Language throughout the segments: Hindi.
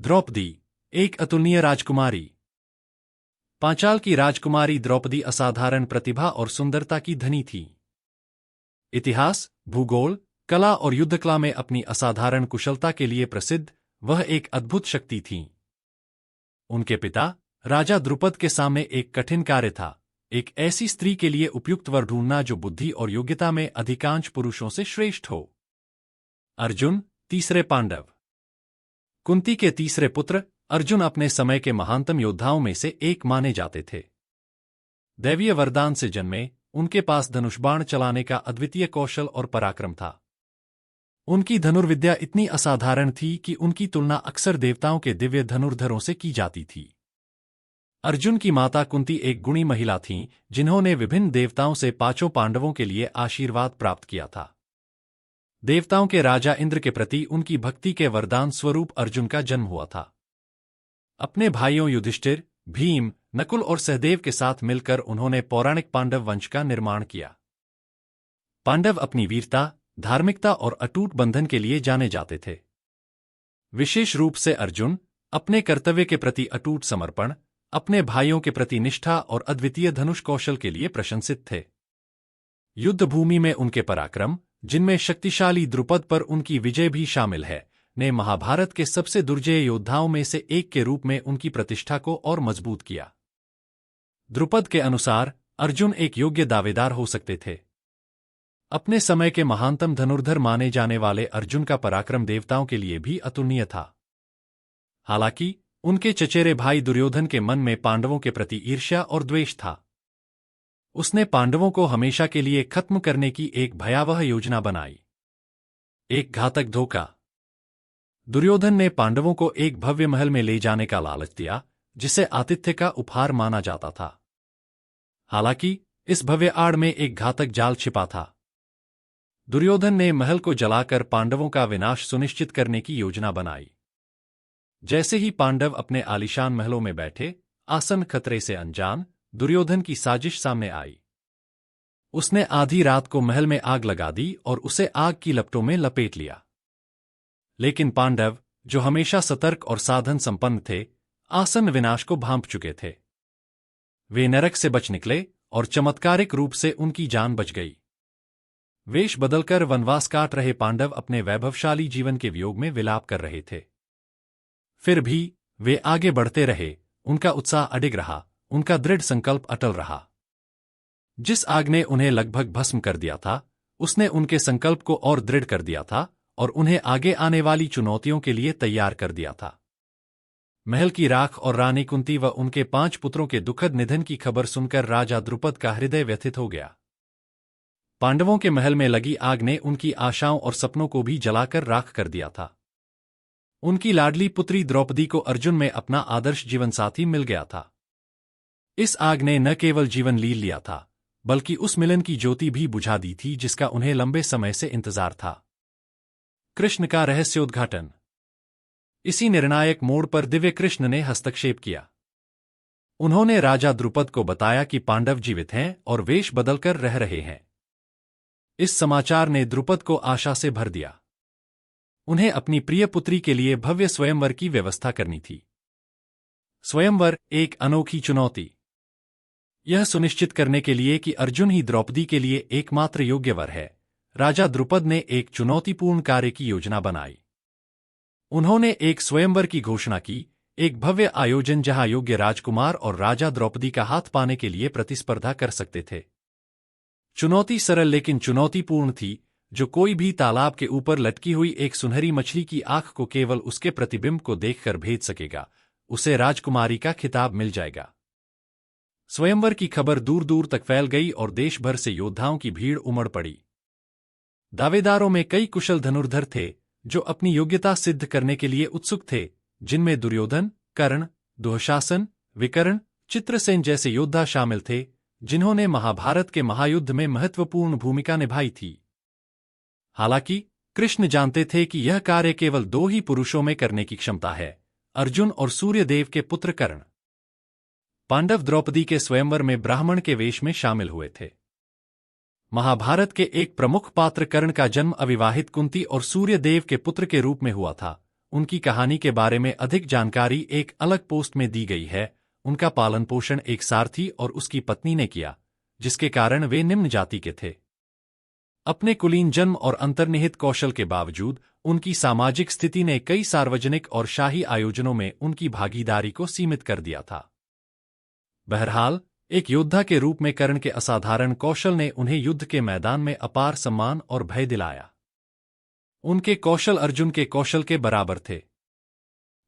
द्रौपदी, एक अतुलनीय राजकुमारी। पांचाल की राजकुमारी द्रौपदी असाधारण प्रतिभा और सुंदरता की धनी थी। इतिहास, भूगोल, कला और युद्धकला में अपनी असाधारण कुशलता के लिए प्रसिद्ध वह एक अद्भुत शक्ति थीं। उनके पिता राजा द्रुपद के सामने एक कठिन कार्य था, एक ऐसी स्त्री के लिए उपयुक्त वर ढूंढना जो बुद्धि और योग्यता में अधिकांश पुरुषों से श्रेष्ठ हो। अर्जुन, तीसरे पांडव। कुंती के तीसरे पुत्र अर्जुन अपने समय के महानतम योद्धाओं में से एक माने जाते थे। दैवीय वरदान से जन्मे, उनके पास धनुष-बाण चलाने का अद्वितीय कौशल और पराक्रम था। उनकी धनुर्विद्या इतनी असाधारण थी कि उनकी तुलना अक्सर देवताओं के दिव्य धनुर्धरों से की जाती थी। अर्जुन की माता कुंती एक गुणी महिला थीं, जिन्होंने विभिन्न देवताओं से पांचों पांडवों के लिए आशीर्वाद प्राप्त किया था। देवताओं के राजा इंद्र के प्रति उनकी भक्ति के वरदान स्वरूप अर्जुन का जन्म हुआ था। अपने भाइयों युधिष्ठिर, भीम, नकुल और सहदेव के साथ मिलकर उन्होंने पौराणिक पांडव वंश का निर्माण किया। पांडव अपनी वीरता, धार्मिकता और अटूट बंधन के लिए जाने जाते थे। विशेष रूप से अर्जुन अपने कर्तव्य के प्रति अटूट समर्पण, अपने भाइयों के प्रति निष्ठा और अद्वितीय धनुष कौशल के लिए प्रशंसित थे। युद्ध भूमि में उनके पराक्रम, जिनमें शक्तिशाली द्रुपद पर उनकी विजय भी शामिल है, ने महाभारत के सबसे दुर्जय योद्धाओं में से एक के रूप में उनकी प्रतिष्ठा को और मजबूत किया। द्रुपद के अनुसार अर्जुन एक योग्य दावेदार हो सकते थे। अपने समय के महानतम धनुर्धर माने जाने वाले अर्जुन का पराक्रम देवताओं के लिए भी अतुलनीय था। हालांकि उनके चचेरे भाई दुर्योधन के मन में पांडवों के प्रति ईर्ष्या और द्वेष था। उसने पांडवों को हमेशा के लिए खत्म करने की एक भयावह योजना बनाई। एक घातक धोखा। दुर्योधन ने पांडवों को एक भव्य महल में ले जाने का लालच दिया, जिसे आतिथ्य का उपहार माना जाता था। हालांकि इस भव्य आड़ में एक घातक जाल छिपा था। दुर्योधन ने महल को जलाकर पांडवों का विनाश सुनिश्चित करने की योजना बनाई। जैसे ही पांडव अपने आलीशान महलों में बैठे, आसन्न खतरे से अनजान, दुर्योधन की साजिश सामने आई। उसने आधी रात को महल में आग लगा दी और उसे आग की लपटों में लपेट लिया। लेकिन पांडव, जो हमेशा सतर्क और साधन संपन्न थे, आसन्न विनाश को भांप चुके थे। वे नरक से बच निकले और चमत्कारिक रूप से उनकी जान बच गई। वेश बदलकर वनवास काट रहे पांडव अपने वैभवशाली जीवन के वियोग में विलाप कर रहे थे। फिर भी वे आगे बढ़ते रहे, उनका उत्साह अडिग रहा, उनका दृढ़ संकल्प अटल रहा। जिस आग ने उन्हें लगभग भस्म कर दिया था, उसने उनके संकल्प को और दृढ़ कर दिया था और उन्हें आगे आने वाली चुनौतियों के लिए तैयार कर दिया था। महल की राख और रानी कुंती व उनके 5 पुत्रों के दुखद निधन की खबर सुनकर राजा द्रुपद का हृदय व्यथित हो गया। पांडवों के महल में लगी आग ने उनकी आशाओं और सपनों को भी जलाकर राख कर दिया था। उनकी लाडली पुत्री द्रौपदी को अर्जुन में अपना आदर्श जीवनसाथी मिल गया था। इस आग ने न केवल जीवन लील लिया था, बल्कि उस मिलन की ज्योति भी बुझा दी थी जिसका उन्हें लंबे समय से इंतजार था। कृष्ण का रहस्योद्घाटन। इसी निर्णायक मोड़ पर दिव्य कृष्ण ने हस्तक्षेप किया। उन्होंने राजा द्रुपद को बताया कि पांडव जीवित हैं और वेश बदलकर रह रहे हैं। इस समाचार ने द्रुपद को आशा से भर दिया। उन्हें अपनी प्रिय पुत्री के लिए भव्य स्वयंवर की व्यवस्था करनी थी। स्वयंवर एक अनोखी चुनौती। यह सुनिश्चित करने के लिए कि अर्जुन ही द्रौपदी के लिए एकमात्र योग्य वर है, राजा द्रुपद ने एक चुनौतीपूर्ण कार्य की योजना बनाई। उन्होंने एक स्वयंवर की घोषणा की, एक भव्य आयोजन जहां योग्य राजकुमार और राजा द्रौपदी का हाथ पाने के लिए प्रतिस्पर्धा कर सकते थे। चुनौती सरल लेकिन चुनौतीपूर्ण थी। जो कोई भी तालाब के ऊपर लटकी हुई एक सुनहरी मछली की आंख को केवल उसके प्रतिबिंब को देखकर भेद सकेगा, उसे राजकुमारी का खिताब मिल जाएगा। स्वयंवर की खबर दूर दूर तक फैल गई और देश भर से योद्धाओं की भीड़ उमड़ पड़ी। दावेदारों में कई कुशल धनुर्धर थे जो अपनी योग्यता सिद्ध करने के लिए उत्सुक थे, जिनमें दुर्योधन, कर्ण, दुःशासन, विकर्ण, चित्रसेन जैसे योद्धा शामिल थे, जिन्होंने महाभारत के महायुद्ध में महत्वपूर्ण भूमिका निभाई थी। हालांकि कृष्ण जानते थे कि यह कार्य केवल 2 ही पुरुषों में करने की क्षमता है, अर्जुन और सूर्यदेव के पुत्र कर्ण। पांडव द्रौपदी के स्वयंवर में ब्राह्मण के वेश में शामिल हुए थे। महाभारत के एक प्रमुख पात्र कर्ण का जन्म अविवाहित कुंती और सूर्यदेव के पुत्र के रूप में हुआ था, उनकी कहानी के बारे में अधिक जानकारी एक अलग पोस्ट में दी गई है। उनका पालन पोषण एक सारथी और उसकी पत्नी ने किया, जिसके कारण वे निम्न जाति के थे। अपने कुलीन जन्म और अंतर्निहित कौशल के बावजूद उनकी सामाजिक स्थिति ने कई सार्वजनिक और शाही आयोजनों में उनकी भागीदारी को सीमित कर दिया था। बहरहाल, एक योद्धा के रूप में कर्ण के असाधारण कौशल ने उन्हें युद्ध के मैदान में अपार सम्मान और भय दिलाया। उनके कौशल अर्जुन के कौशल के बराबर थे।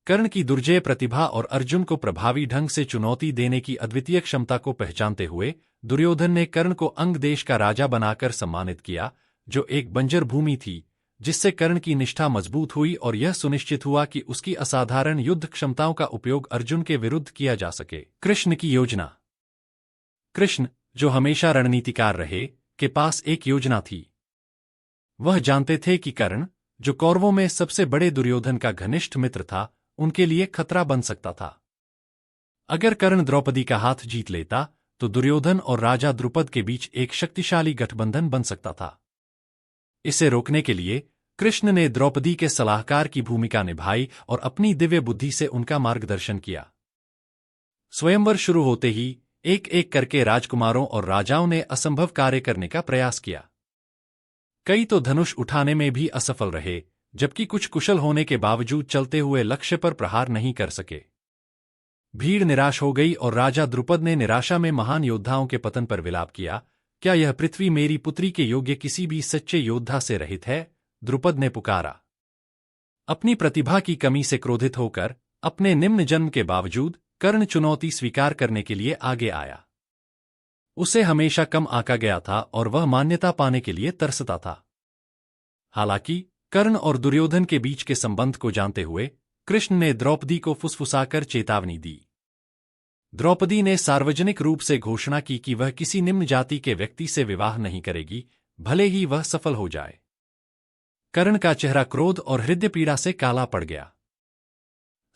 कर्ण की दुर्जेय प्रतिभा और अर्जुन को प्रभावी ढंग से चुनौती देने की अद्वितीय क्षमता को पहचानते हुए दुर्योधन ने कर्ण को अंग देश का राजा बनाकर सम्मानित किया, जो एक बंजर भूमि थी, जिससे कर्ण की निष्ठा मजबूत हुई और यह सुनिश्चित हुआ कि उसकी असाधारण युद्ध क्षमताओं का उपयोग अर्जुन के विरुद्ध किया जा सके। कृष्ण की योजना। कृष्ण, जो हमेशा रणनीतिकार रहे, के पास एक योजना थी। वह जानते थे कि कर्ण, जो कौरवों में सबसे बड़े दुर्योधन का घनिष्ठ मित्र था, उनके लिए खतरा बन सकता था। अगर कर्ण द्रौपदी का हाथ जीत लेता तो दुर्योधन और राजा द्रुपद के बीच एक शक्तिशाली गठबंधन बन सकता था। इसे रोकने के लिए कृष्ण ने द्रौपदी के सलाहकार की भूमिका निभाई और अपनी दिव्य बुद्धि से उनका मार्गदर्शन किया। स्वयंवर शुरू होते ही एक एक करके राजकुमारों और राजाओं ने असंभव कार्य करने का प्रयास किया। कई तो धनुष उठाने में भी असफल रहे, जबकि कुछ कुशल होने के बावजूद चलते हुए लक्ष्य पर प्रहार नहीं कर सके। भीड़ निराश हो गई और राजा द्रुपद ने निराशा में महान योद्धाओं के पतन पर विलाप किया। क्या यह पृथ्वी मेरी पुत्री के योग्य किसी भी सच्चे योद्धा से रहित है? द्रुपद ने पुकारा। अपनी प्रतिभा की कमी से क्रोधित होकर अपने निम्न जन्म के बावजूद कर्ण चुनौती स्वीकार करने के लिए आगे आया। उसे हमेशा कम आंका गया था और वह मान्यता पाने के लिए तरसता था। हालांकि कर्ण और दुर्योधन के बीच के संबंध को जानते हुए कृष्ण ने द्रौपदी को फुसफुसाकर चेतावनी दी। द्रौपदी ने सार्वजनिक रूप से घोषणा की कि वह किसी निम्न जाति के व्यक्ति से विवाह नहीं करेगी, भले ही वह सफल हो जाए। कर्ण का चेहरा क्रोध और हृदय पीड़ा से काला पड़ गया।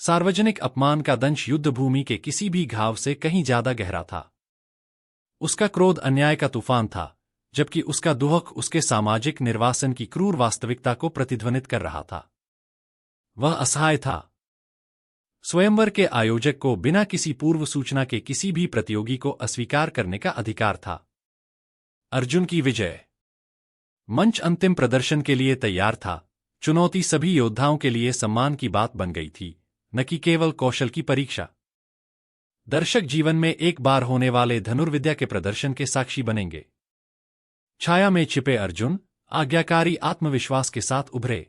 सार्वजनिक अपमान का दंश युद्धभूमि के किसी भी घाव से कहीं ज्यादा गहरा था। उसका क्रोध अन्याय का तूफान था, जबकि उसका दुहक उसके सामाजिक निर्वासन की क्रूर वास्तविकता को प्रतिध्वनित कर रहा था। वह असहाय था। स्वयंवर के आयोजक को बिना किसी पूर्व सूचना के किसी भी प्रतियोगी को अस्वीकार करने का अधिकार था। अर्जुन की विजय। मंच अंतिम प्रदर्शन के लिए तैयार था। चुनौती सभी योद्धाओं के लिए सम्मान की बात बन गई थी, न कि केवल कौशल की परीक्षा। दर्शक जीवन में एक बार होने वाले धनुर्विद्या के प्रदर्शन के साक्षी बनेंगे। छाया में छिपे अर्जुन आज्ञाकारी आत्मविश्वास के साथ उभरे।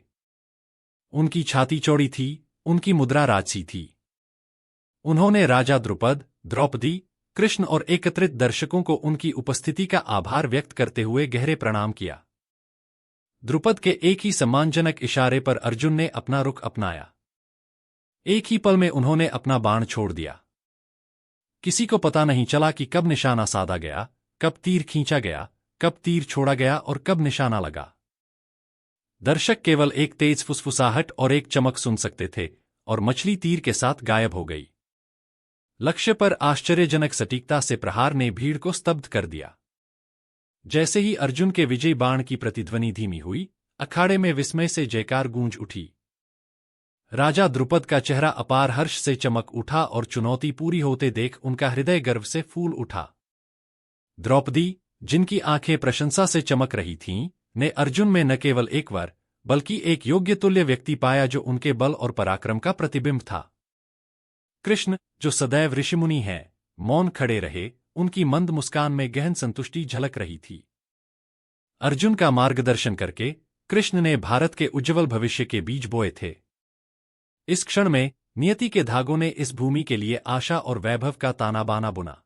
उनकी छाती चौड़ी थी, उनकी मुद्रा राजसी थी। उन्होंने राजा द्रुपद, द्रौपदी, कृष्ण और एकत्रित दर्शकों को उनकी उपस्थिति का आभार व्यक्त करते हुए गहरे प्रणाम किया। द्रुपद के एक ही सम्मानजनक इशारे पर अर्जुन ने अपना रुख अपनाया। एक ही पल में उन्होंने अपना बाण छोड़ दिया। किसी को पता नहीं चला कि कब निशाना साधा गया, कब तीर खींचा गया, कब तीर छोड़ा गया और कब निशाना लगा। दर्शक केवल एक तेज फुसफुसाहट और एक चमक सुन सकते थे, और मछली तीर के साथ गायब हो गई। लक्ष्य पर आश्चर्यजनक सटीकता से प्रहार ने भीड़ को स्तब्ध कर दिया। जैसे ही अर्जुन के विजयी बाण की प्रतिध्वनि धीमी हुई, अखाड़े में विस्मय से जयकार गूंज उठी। राजा द्रुपद का चेहरा अपार हर्ष से चमक उठा और चुनौती पूरी होते देख उनका हृदय गर्व से फूल उठा। द्रौपदी, जिनकी आंखें प्रशंसा से चमक रही थीं, ने अर्जुन में न केवल एक वर बल्कि एक योग्य तुल्य व्यक्ति पाया जो उनके बल और पराक्रम का प्रतिबिंब था। कृष्ण, जो सदैव ऋषिमुनि हैं, मौन खड़े रहे, उनकी मंद मुस्कान में गहन संतुष्टि झलक रही थी। अर्जुन का मार्गदर्शन करके कृष्ण ने भारत के उज्ज्वल भविष्य के बीज बोए थे। इस क्षण में नियति के धागों ने इस भूमि के लिए आशा और वैभव का ताना बाना बुना।